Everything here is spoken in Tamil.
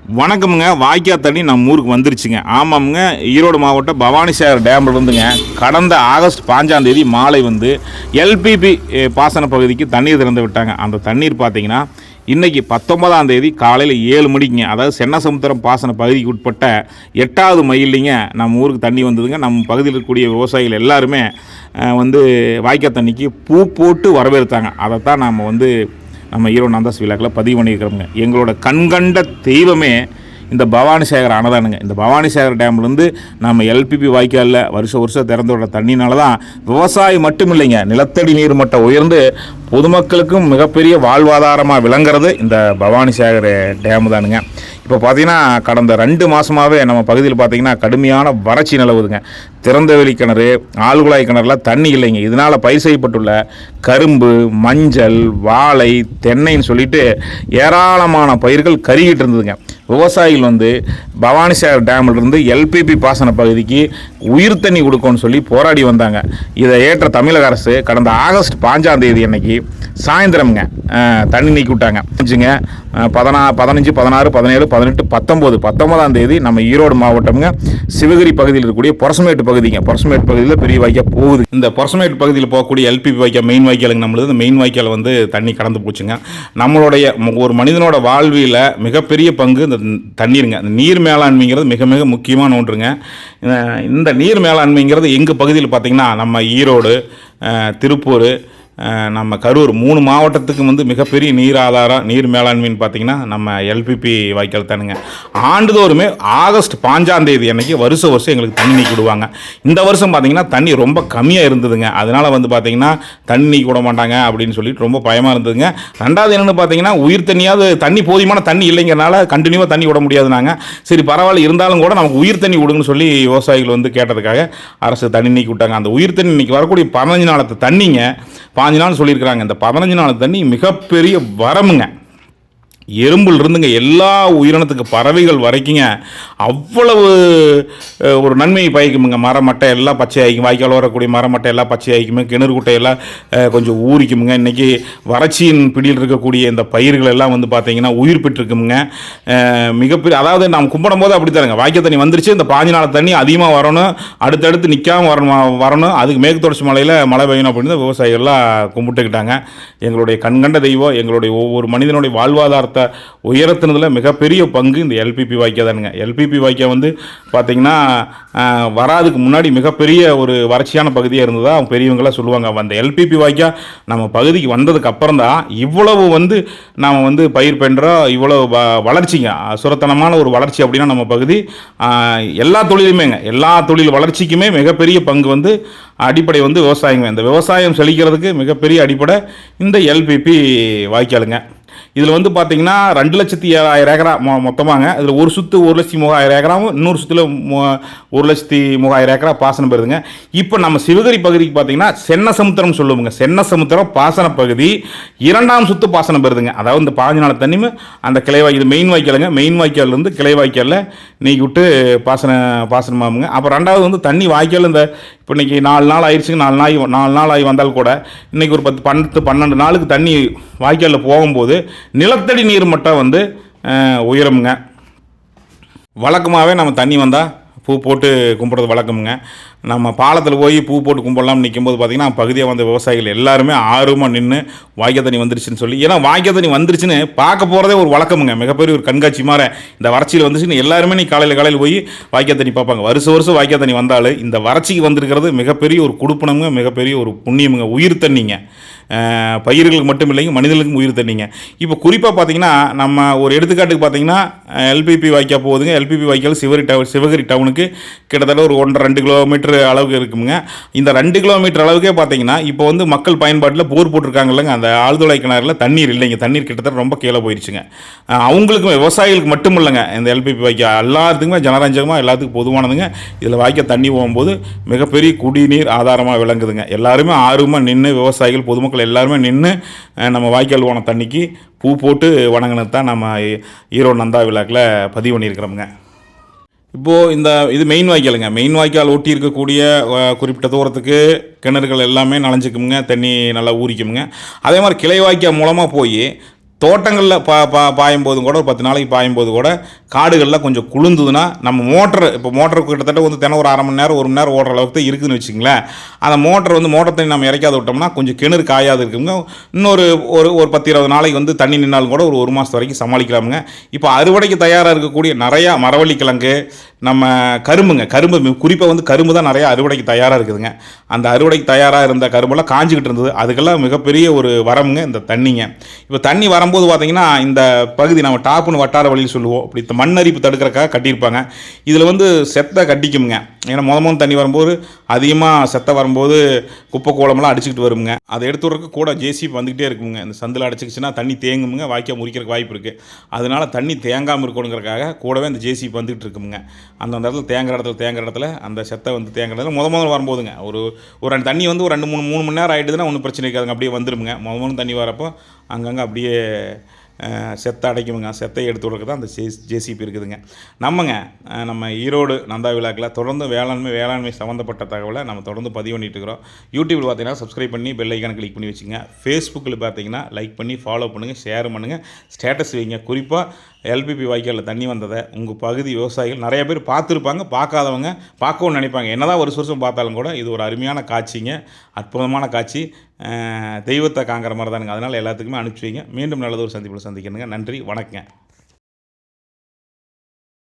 வணக்கமுங்க. வாய்க்கா தண்ணி நம்ம ஊருக்கு வந்துருச்சுங்க. ஆமாமுங்க, ஈரோடு மாவட்டம் பவானிசாகர் டேமில் இருந்துங்க கடந்த ஆகஸ்ட் 5ஆம் தேதி மாலை வந்து எல்பிபி பாசன பகுதிக்கு தண்ணீர் திறந்து விட்டாங்க. அந்த தண்ணீர் பார்த்தீங்கன்னா இன்றைக்கி 19ஆம் தேதி காலையில் 7 மணிக்குங்க, அதாவது சென்னசமுத்திரம் பாசன பகுதிக்கு உட்பட்ட 8வது மைல்லிங்க நம்ம ஊருக்கு தண்ணி வந்ததுங்க. நம்ம பகுதியில் இருக்கக்கூடிய விவசாயிகள் எல்லாருமே வந்து வாய்க்கா தண்ணிக்கு பூ போட்டு வரவேற்றாங்க. அதைத்தான் நம்ம ஈரோடு நந்தாஸ் விழாக்கில் பதிவு பண்ணியிருக்கிறோங்க. எங்களோட கண்கண்ட தெய்வமே இந்த பவானிசாகர் அணைதானுங்க. இந்த பவானிசாகர் டேம்லேருந்து நம்ம எல்பிபி வாய்க்காலில் வருஷம் திறந்து விடுற தண்ணினால தான் விவசாயம் மட்டும் இல்லைங்க, நிலத்தடி நீர் மட்டம் உயர்ந்து பொதுமக்களுக்கும் மிகப்பெரிய வாழ்வாதாரமாக விளங்குறது இந்த பவானிசாகர் டேமு தானுங்க. இப்போ பார்த்தீங்கன்னா கடந்த 2 மாதமாகவே நம்ம பகுதியில் பார்த்திங்கன்னா கடுமையான வறட்சி நிலவுதுங்க. திறந்தவெளி கிணறு, ஆழ்குழாய் கிணறுலாம் தண்ணி இல்லைங்க. இதனால் பயிர் செய்யப்பட்டுள்ள கரும்பு, மஞ்சள், வாழை, தென்னைன்னு சொல்லிட்டு ஏராளமான பயிர்கள் கருகிட்டு இருந்ததுங்க. விவசாயிகள் பவானிசாகர் டேமிலிருந்து எல்பிபி பாசன பகுதிக்கு உயிர் தண்ணி கொடுக்கணும்னு சொல்லி போராடி வந்தாங்க. இதை ஏற்ற தமிழக அரசு கடந்த ஆகஸ்ட் 5ஆம் தேதி அன்னைக்கு சாயந்தரம்ங்க தண்ணி நீக்கி விட்டாங்க. 15, 16, 17, 18, 19ஆம் தேதி நம்ம ஈரோடு மாவட்டம்ங்க சிவகிரி பகுதியில் இருக்கக்கூடிய பொரசமேட்டு பகுதியில் பெரிய வாய்க்கால் போகுது. இந்த பொரசமேட்டு பகுதியில் போகக்கூடிய எல்பிபி வாய்க்கால் மெயின் வாய்க்காலுங்க. நம்மளது இந்த மெயின் வாய்க்கால் தண்ணி கடந்து போச்சுங்க. நம்மளுடைய ஒரு மனிதனோட வாழ்வியில் மிகப்பெரிய பங்கு இந்த தண்ணீருங்க. இந்த நீர் மேலாண்மைங்கிறது மிக மிக முக்கியமான ஒன்றுங்க. இந்த நீர் மேலாண்மைங்கிறது எங்கள் பகுதியில் பார்த்திங்கன்னா நம்ம ஈரோடு, திருப்பூர், நம்ம கரூர் 3 மாவட்டத்துக்கு மிகப்பெரிய நீர் ஆதாரம், நீர் மேலாண்மைன்னு பார்த்திங்கன்னா நம்ம எல்பிபி வாய்க்கால் தானுங்க. ஆண்டுதோறுமே ஆகஸ்ட் 5ஆம் தேதி அன்றைக்கி வருஷம் எங்களுக்கு தண்ணி நீக்கி விடுவாங்க. இந்த வருஷம் பார்த்திங்கன்னா தண்ணி ரொம்ப கம்மியாக இருந்ததுங்க. அதனால் பார்த்திங்கன்னா தண்ணி நீக்கி விட மாட்டாங்க அப்படின்னு சொல்லிட்டு ரொம்ப பயமாக இருந்ததுங்க. ரெண்டாவது என்னென்னு பார்த்திங்கன்னா உயிர் தண்ணியாவது தண்ணி போதுமான தண்ணி இல்லைங்கிறனால கண்டினியூவாக தண்ணி விட முடியாதுனாங்க. சரி பரவாயில்ல, இருந்தாலும் கூட நமக்கு உயிர் தண்ணி விடுங்கன்னு சொல்லி விவசாயிகள் கேட்டதுக்காக அரசு தண்ணி நீக்கி விட்டாங்க. அந்த உயிர் தண்ணி இன்றைக்கி வரக்கூடிய 15 நாளத்து தண்ணிங்க 5 நாள் சொல்லியிருக்கிறாங்க. இந்த 15 நாள் தண்ணி மிகப்பெரிய வரமுங்க. எறும்புல இருந்துங்க எல்லா உயிரினத்துக்கு பறவைகள் வரைக்குங்க அவ்வளவு ஒரு நன்மையை பயக்குமுங்க. மரமட்டை எல்லாம் பச்சையாயிக்கும், வாய்க்கால் வரக்கூடிய மரமட்டை எல்லாம் பச்சையாயிக்குமே, கிணறு குட்டையெல்லாம் கொஞ்சம் ஊறிக்குமுங்க. இன்றைக்கி வறட்சியின் பிடியில் இருக்கக்கூடிய இந்த பயிர்கள் எல்லாம் பார்த்தீங்கன்னா உயிர் பெற்றுக்குமுங்க. மிகப்பெரிய, அதாவது நாம் கும்பிடும் போது அப்படி தாருங்க, வாய்க்கால் தண்ணி வந்துருச்சு, இந்த 15 நாள் தண்ணி அதிகமாக வரணும், அடுத்தடுத்து நிற்காமல் வரணும், அதுக்கு மேற்கு தொடர்ச்சி மலையில் மழை பெய்யணும் அப்படின்னு விவசாயிகள்லாம் கும்பிட்டுக்கிட்டாங்க. எங்களுடைய கண்கண்ட தெய்வம், எங்களுடைய ஒவ்வொரு மனிதனுடைய வாழ்வாதாரத்தை உயரத்தினதில் மிகப்பெரிய பங்கு இந்த எல்பிபி வாய்க்கால் தானுங்க. எல்பிபி வாய்க்கால் பார்த்தீங்கன்னா வராதுக்கு முன்னாடி மிகப்பெரிய ஒரு வறட்சியான பகுதியாக இருந்ததா அவங்க பெரியவங்களாம் சொல்லுவாங்க. அந்த எல்பிபி வாய்க்கால் நம்ம பகுதிக்கு வந்ததுக்கு அப்புறம் தான் இவ்வளவு நாம் பயிர் பண்ணுறோம், இவ்வளவு வளர்ச்சிங்க, சுரத்தனமான ஒரு வளர்ச்சி. அப்படின்னா நம்ம பகுதி எல்லா தொழிலுமேங்க, எல்லா தொழில் வளர்ச்சிக்குமே மிகப்பெரிய பங்கு அடிப்படை விவசாயங்க. இந்த விவசாயம் செழிக்கிறதுக்கு மிகப்பெரிய அடிப்படை இந்த எல்பிபி வாய்க்காலுங்க. இதில் பார்த்தீங்கன்னா 2,07,000 ஏக்கரா மொத்தமாங்க. இதில் ஒரு சுற்று 1,03,000 ஏக்கராவும், இன்னொரு சுற்றில் 1,03,000 ஏக்கரா பாசனம் பெறுதுங்க. இப்போ நம்ம சிவகிரி பகுதிக்கு பார்த்தீங்கன்னா சென்னசமுத்திரம் சொல்லுவோங்க. சென்னசமுத்திரம் பாசன பகுதி 2ஆம் சுற்று பாசனம் பெறுதுங்க. அதாவது இந்த 15 நாள் தண்ணியும் அந்த கிளை வாய்க்கால் மெயின் வாய்க்காலுங்க, மெயின் வாய்க்காலிருந்து கிளை வாய்க்காலில் நீக்கி விட்டு பாசனமாகுங்க. அப்புறம் ரெண்டாவது தண்ணி வாய்க்கால் இந்த இப்போ இன்றைக்கி 4 நாள் ஆயிடுச்சுங்க. 4 நாள் ஆகி வந்தால் கூட இன்றைக்கி ஒரு 10-12 நாளுக்கு தண்ணி வாய்க்காலில் போகும்போது நிலத்தடி நீர் மட்டம் உயரமுங்க. வழக்கமாகவே நம்ம தண்ணி வந்தால் பூ போட்டு கும்பிட்றது வழக்கமுங்க. நம்ம பாலத்தில் போய் பூ போட்டு கும்பிடலாம் நிற்கும்போது பார்த்திங்கன்னா பகுதியாக விவசாயிகள் எல்லாருமே ஆர்வமாக நின்று வாய்க்கால் தண்ணி வந்துருச்சுன்னு சொல்லி, ஏன்னா வாய்க்கால் தண்ணி வந்துருச்சுன்னு பார்க்க போகிறதே ஒரு வழக்கமுங்க. மிகப்பெரிய ஒரு கண்காட்சி மாதிரி இந்த வறட்சியில் வந்துச்சுன்னு எல்லாருமே நீ காலையில் போய் வாய்க்கால் தண்ணி பார்ப்பாங்க. வருஷம் வாய்க்கால் தண்ணி வந்தாலும் இந்த வறட்சிக்கு வந்திருக்கிறது மிகப்பெரிய ஒரு குடுப்பனமுங்க, மிகப்பெரிய ஒரு புண்ணியமுங்க. உயிர் தண்ணிங்க, பயிர்களுக்கு மட்டும் இல்லைங்க, மனிதர்களுக்கும் உயிர் தண்ணிங்க. இப்போ குறிப்பாக பார்த்திங்கன்னா நம்ம ஒரு எடுத்துக்காட்டுக்கு பார்த்திங்கன்னா எல்பிபி வாய்க்கால் போகுதுங்க. எல்பிபி வாய்க்கால் சிவகிரி டவுனுக்கு கிட்டத்தட்ட ஒரு 1.5-2 கிலோமீட்டர் அளவுக்கு இருக்குங்க. இந்த 2 கிலோமீட்டர் அளவுக்கே பார்த்தீங்கன்னா இப்போ மக்கள் பயன்பாட்டில் போர் போட்டிருக்காங்க இல்லைங்க, அந்த ஆழ்துளை கிணறுல தண்ணீர் இல்லைங்க. தண்ணீர் கிட்டத்தட்ட ரொம்ப கீழே போயிடுச்சுங்க. அவங்களுக்கும் விவசாயிகளுக்கு மட்டும் இல்லைங்க, இந்த எல்பிபி வாய்க்கால் எல்லாத்துக்குமே ஜனரஞ்சகமாக எல்லாத்துக்கும் பொதுவானதுங்க. இதில் வாய்க்கால் தண்ணி போகும்போது மிகப்பெரிய குடிநீர் ஆதாரமாக விளங்குதுங்க. எல்லாருமே ஆர்வமாக நின்று, விவசாயிகள் பொதுமக்கள் எல்லாருமே நின்று நம்ம வாய்க்கால் போன தண்ணிக்கு பூ போட்டு வணங்கினது தான் நம்ம ஈரோடு நந்தா விழாக்கில் பதிவு பண்ணியிருக்கிறோமுங்க. இப்போது இது மெயின் வாய்க்காலுங்க. மெயின் வாய்க்கால் ஒட்டி இருக்கக்கூடிய குறிப்பிட்ட தூரத்துக்கு கிணறுகள் எல்லாமே நனைஞ்சிக்குமுங்க, தண்ணி நல்லா ஊறிக்குமுங்க. அதே மாதிரி கிளை வாய்க்கால் மூலமாக போய் தோட்டங்களில் பாயும்போதும் கூட ஒரு 10 நாளைக்கு பாயும்போது கூட காடுகளில் கொஞ்சம் குளிர்ந்ததுன்னா நம்ம மோட்டர் இப்போ மோட்டருக்கு கிட்டத்தட்ட வந்து தினம் ஒரு 1/2 மணி நேரம் 1 மணி நேரம் ஓடுற அளவுக்கு தான் இருக்குதுன்னு வச்சுங்களேன். அந்த மோட்டர் தண்ணி நம்ம இறைக்காத விட்டோம்னா கொஞ்சம் கிணறு காயாது இருக்குங்க. இன்னொரு ஒரு 10-20 நாளைக்கு வந்து தண்ணி நின்னாலும் கூட ஒரு மாதம் வரைக்கும் சமாளிக்கலாமுங்க. இப்போ அறுவடைக்கு தயாராக இருக்கக்கூடிய நிறையா மரவள்ளிக்கிழங்கு, நம்ம கரும்பு குறிப்பாக வந்து கரும்பு தான் நிறையா அறுவடைக்கு தயாராக இருக்குதுங்க. அந்த அறுவடைக்கு தயாராக இருந்த கரும்பெல்லாம் காஞ்சிக்கிட்டு இருந்தது. அதுக்கெல்லாம் மிகப்பெரிய ஒரு வரமுங்க இந்த தண்ணிங்க. இப்போ தண்ணி வரும்போது பார்த்தீங்கன்னா இந்த பகுதி நம்ம டாப்புன்னு வட்டார வழியில் சொல்லுவோம். இப்படி மண்ணரிப்பு தடுக்கிறக்காக கட்டியிருப்பாங்க. இதில் வந்து செத்தை கட்டிக்குங்க. ஏன்னா முதல் தண்ணி வரும்போது அதிகமாக செத்தை வரும்போது குப்பை கோலமெல்லாம் அடிச்சுக்கிட்டு வருங்க. அதை எடுத்து விட்றதுக்கு கூட ஜேசிபி வந்துக்கிட்டே இருக்குங்க. இந்த சந்தில் அடிச்சிக்கிச்சுன்னா தண்ணி தேங்குமுங்க, வாய்க்கால் முறிக்கிறதுக்கு வாய்ப்பு இருக்குது. அதனால் தண்ணி தேங்காமல் இருக்கணுங்கிறக்காக கூடவே அந்த ஜேசிபி வந்துக்கிட்டு இருக்குங்க. அந்தந்த இடத்துல தேங்குற இடத்துல அந்த செத்தை வந்து தேங்குற இடத்துல முதல் வரும்போதுங்க ஒரு தண்ணி வந்து ஒரு 2-3 மணி நேரம் ஆகிடுதுன்னா ஒன்றும் பிரச்சனை இருக்காதுங்க. அப்படியே வந்துருமுங்க. முதல் தண்ணி வரப்போ அங்கங்கே அப்படியே செத்தை அடைக்குமுங்க. செத்தை எடுத்து விட்றதுக்கு தான் அந்த ஜேசிபி இருக்குதுங்க. நம்ம ஈரோடு நந்தா விழாக்கில் தொடர்ந்து வேளாண்மை சம்மந்தப்பட்ட தகவலை நம்ம தொடர்ந்து பதிவு பண்ணிட்டு இருக்கிறோம். யூடியூப்பில் பார்த்தீங்கன்னா சப்ஸ்கிரைப் பண்ணி பெல் ஐக்கானை கிளிக் பண்ணி வச்சுங்க. ஃபேஸ்புக்கில் பார்த்தீங்கன்னா லைக் பண்ணி ஃபாலோ பண்ணுங்கள், ஷேர் பண்ணுங்கள், ஸ்டேட்டஸ் வைங்க. குறிப்பாக எல்பிபி வாய்க்காலில் தண்ணி வந்ததை உங்கள் பகுதி விவசாயிகள் நிறைய பேர் பார்த்துருப்பாங்க. பார்க்காதவங்க பார்க்கவும் நினைப்பாங்க. என்னதான் ஒரு வருஷம் பார்த்தாலும் கூட இது ஒரு அருமையான காட்சிங்க, அற்புதமான காட்சி. தெய்வத்தை காங்கிற மாதிரி தானுங்க. அதனால் எல்லாத்துக்குமே அனுப்பிச்சி வைங்க. மீண்டும் நல்லது ஒரு சந்திப்பில் சந்திக்கணுங்க. நன்றி, வணக்கங்க.